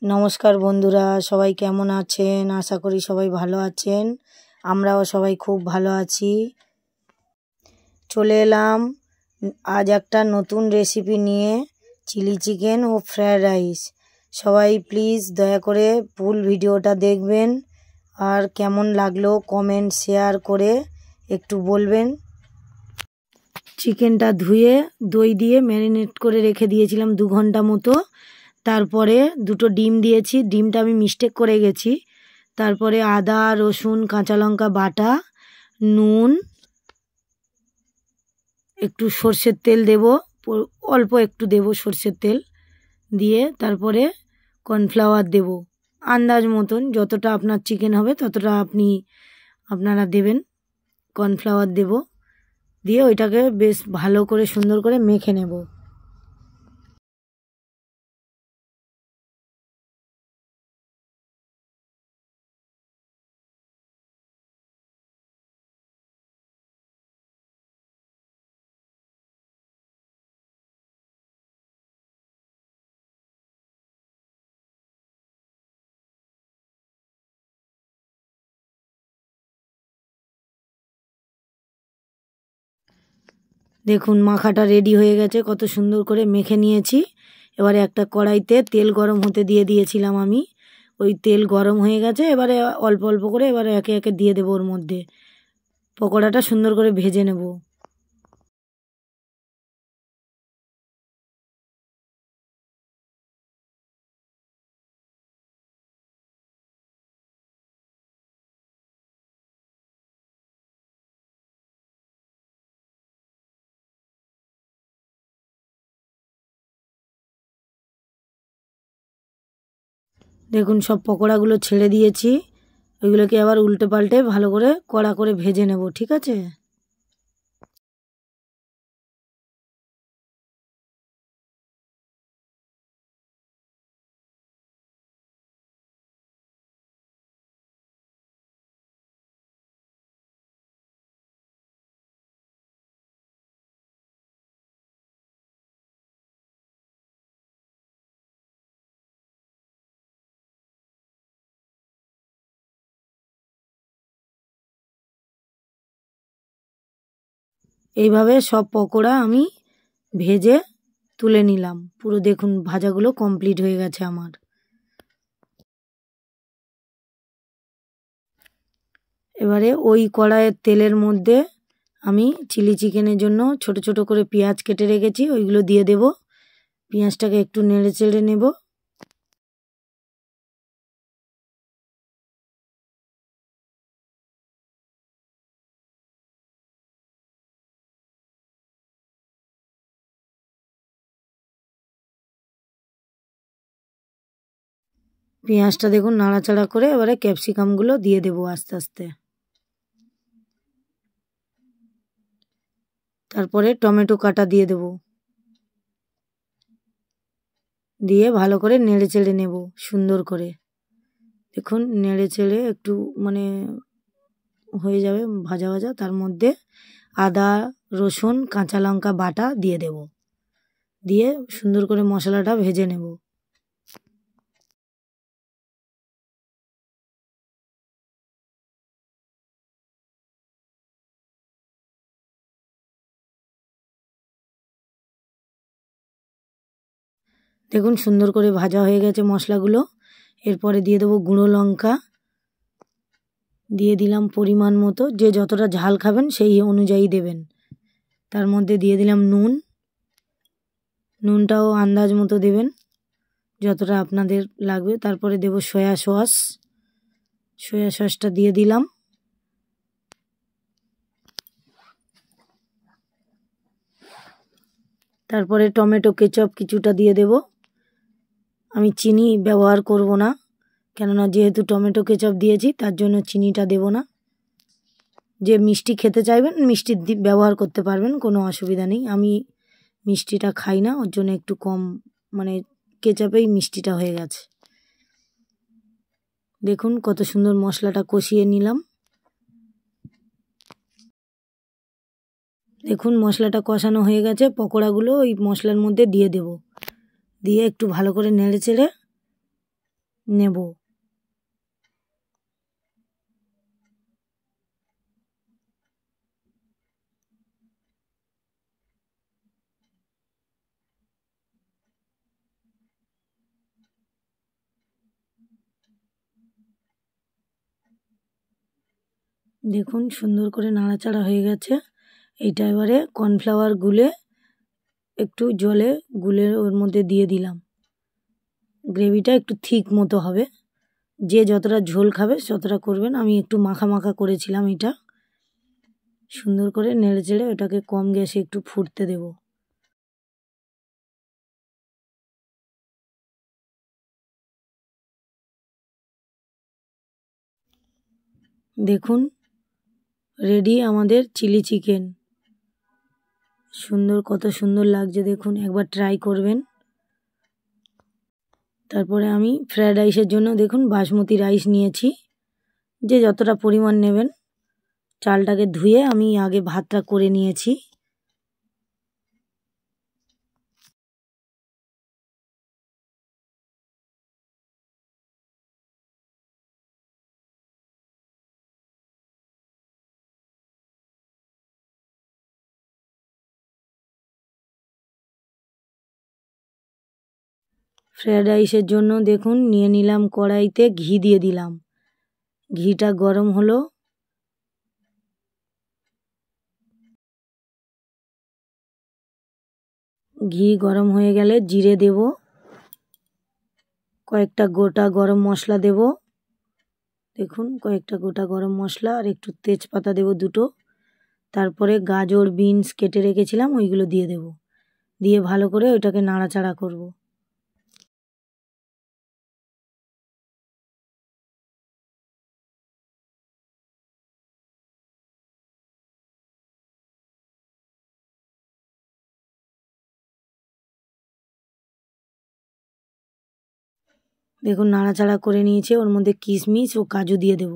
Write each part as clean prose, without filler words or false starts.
নমস্কার বন্ধুরা, সবাই কেমন আছেন? আশা করি সবাই ভালো আছেন। আমরাও সবাই খুব ভালো আছি। চলে এলাম আজ একটা নতুন রেসিপি নিয়ে, চিলি চিকেন ও ফ্রায়েড রাইস। সবাই প্লিজ দয়া করে ফুল ভিডিওটা দেখবেন, আর কেমন লাগলো কমেন্ট শেয়ার করে একটু বলবেন। চিকেনটা ধুয়ে দই দিয়ে ম্যারিনেট করে রেখে দিয়েছিলাম 2 ঘন্টা মতো। তারপরে দুটো ডিম দিয়েছি, ডিমটা আমি মিস্টেক করে গেছি। তারপরে আদা রসুন কাঁচা লঙ্কা বাটা, নুন, একটু সর্ষের তেল দেব, অল্প একটু দেব সর্ষের তেল দিয়ে। তারপরে কর্নফ্লাওয়ার দেব আন্দাজ মতন, যতটা আপনার চিকেন হবে ততটা আপনারা দেবেন। কর্নফ্লাওয়ার দেব, দিয়ে ওইটাকে বেশ ভালো করে সুন্দর করে মেখে নেব। দেখুন মাখাটা রেডি হয়ে গেছে, কত সুন্দর করে মেখে নিয়েছি। এবারে একটা কড়াইতে তেল গরম হতে দিয়ে দিয়েছিলাম আমি। ওই তেল গরম হয়ে গেছে, এবারে অল্প অল্প করে এবারে একে একে দিয়ে দেবো ওর মধ্যে। পকোড়াটা সুন্দর করে ভেজে নেব। দেখুন সব পকোড়াগুলো ছেড়ে দিয়েছি, ওইগুলোকে আবার উল্টে পাল্টে ভালো করে কড়া করে ভেজে নেব, ঠিক আছে? এইভাবে সব পকোড়া আমি ভেজে তুলে নিলাম। পুরো দেখুন ভাজাগুলো কমপ্লিট হয়ে গেছে আমার। এবারে ওই কড়াইয়ের তেলের মধ্যে আমি চিলি চিকেনের জন্য ছোট ছোট করে পেঁয়াজ কেটে রেখেছি, ওইগুলো দিয়ে দেব। পেঁয়াজটাকে একটু নেড়ে চেড়ে নেব। পেঁয়াজটা দেখুন নাড়াচাড়া করে এবারে ক্যাপসিকামগুলো দিয়ে দেব আস্তে আস্তে। তারপরে টমেটো কাটা দিয়ে দেব, দিয়ে ভালো করে নেড়ে চেড়ে নেব সুন্দর করে। দেখুন নেড়ে চেড়ে একটু মানে হয়ে যাবে ভাজা ভাজা, তার মধ্যে আদা রসুন কাঁচা লঙ্কা বাটা দিয়ে দেব, দিয়ে সুন্দর করে মশলাটা ভেজে নেব। দেখুন সুন্দর করে ভাজা হয়ে গেছে মশলাগুলো। এরপরে দিয়ে দেবো গুঁড়ো লঙ্কা, দিয়ে দিলাম পরিমাণ মতো, যে যতটা ঝাল খাবেন সেই অনুযায়ী দেবেন। তার মধ্যে দিয়ে দিলাম নুন, নুনটাও আন্দাজ মতো দেবেন যতটা আপনাদের লাগবে। তারপরে দেব সয়া সস, সয়া সসটা দিয়ে দিলাম। তারপরে টমেটো কেচাপ কিছুটা দিয়ে দেব। আমি চিনি ব্যবহার করব না, কেননা যেহেতু টমেটো কেচাপ দিয়েছি তার জন্য চিনিটা দেব না। যে মিষ্টি খেতে চাইবেন মিষ্টি ব্যবহার করতে পারবেন, কোনো অসুবিধা নেই। আমি মিষ্টিটা খাই না, ওর জন্য একটু কম মানে কেচাপেই মিষ্টিটা হয়ে গেছে। দেখুন কত সুন্দর মশলাটা কষিয়ে নিলাম। দেখুন মশলাটা কষানো হয়ে গেছে, পকোড়াগুলো ওই মশলার মধ্যে দিয়ে দেব, দিয়ে একটু ভালো করে নেড়ে চেড়ে নেব। দেখুন সুন্দর করে নাড়াচাড়া হয়ে গেছে। এইটা এবারে কর্নফ্লাওয়ার গুলে একটু জলে গুলে ওর মধ্যে দিয়ে দিলাম। গ্রেভিটা একটু থিক মতো হবে, যে যতটা ঝোল খাবে ততটা করবেন। আমি একটু মাখা মাখা করেছিলাম এটা। সুন্দর করে নেড়ে চেড়ে ওটাকে কম গ্যাসে একটু ফুটতে দেব। দেখুন রেডি আমাদের চিলি চিকেন। সুন্দর, কত সুন্দর লাগছে দেখুন, একবার ট্রাই করবেন। তারপরে আমি ফ্রায়েড রাইসের জন্য দেখুন বাসমতি রাইস নিয়েছি, যে যতটা পরিমাণ নেবেন। চালটাকে ধুয়ে আমি আগে ভাতটা করে নিয়েছি। ফ্রায়েড রাইসের জন্য দেখুন নিয়ে নিলাম, কড়াইতে ঘি দিয়ে দিলাম। ঘিটা গরম হলো, ঘি গরম হয়ে গেলে জিরে দেব, কয়েকটা গোটা গরম মশলা দেব। দেখুন কয়েকটা গোটা গরম মশলা আর একটু তেজপাতা দেব দুটো। তারপরে গাজর বিনস কেটে রেখেছিলাম ওইগুলো দিয়ে দেব। দিয়ে ভালো করে ওইটাকে নাড়াচাড়া করব। দেখুন নাড়াচাড়া করে নিয়েছে, ওর মধ্যে কিশমিশ ও কাজু দিয়ে দেব।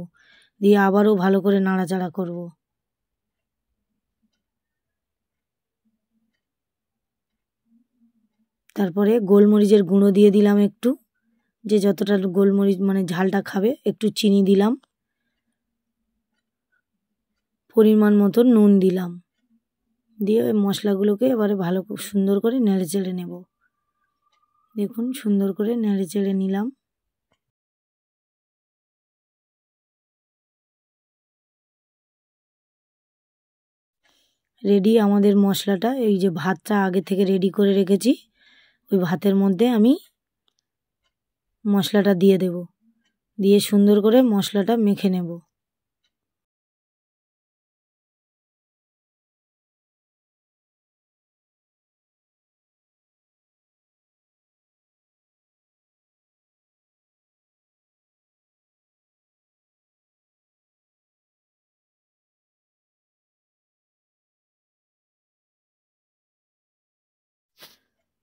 দিয়ে আবারও ভালো করে নাড়াচাড়া করব। তারপরে গোলমরিচের গুঁড়ো দিয়ে দিলাম একটু, যে যতটা গোলমরিচ মানে ঝালটা খাবে। একটু চিনি দিলাম, পরিমাণ মতো নুন দিলাম। দিয়ে ওই মশলাগুলোকে এবারে ভালো সুন্দর করে নেড়ে চেড়ে নেব। দেখুন সুন্দর করে নেড়ে চেড়ে নিলাম। রেডি আমাদের মশলাটা। এই যে ভাতটা আগে থেকে রেডি করে রেখেছি, ওই ভাতের মধ্যে আমি মশলাটা দিয়ে দেব। দিয়ে সুন্দর করে মশলাটা মেখে নেব।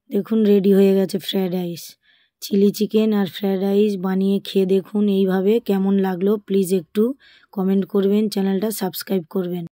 দেখুন রেডি হয়ে গেছে ফ্রায়েড রাইস। চিলি চিকেন আর ফ্রায়েড রাইস বানিয়ে খেয়ে দেখুন এইভাবে। কেমন লাগলো প্লিজ একটু কমেন্ট করবেন, চ্যানেলটা সাবস্ক্রাইব করবেন।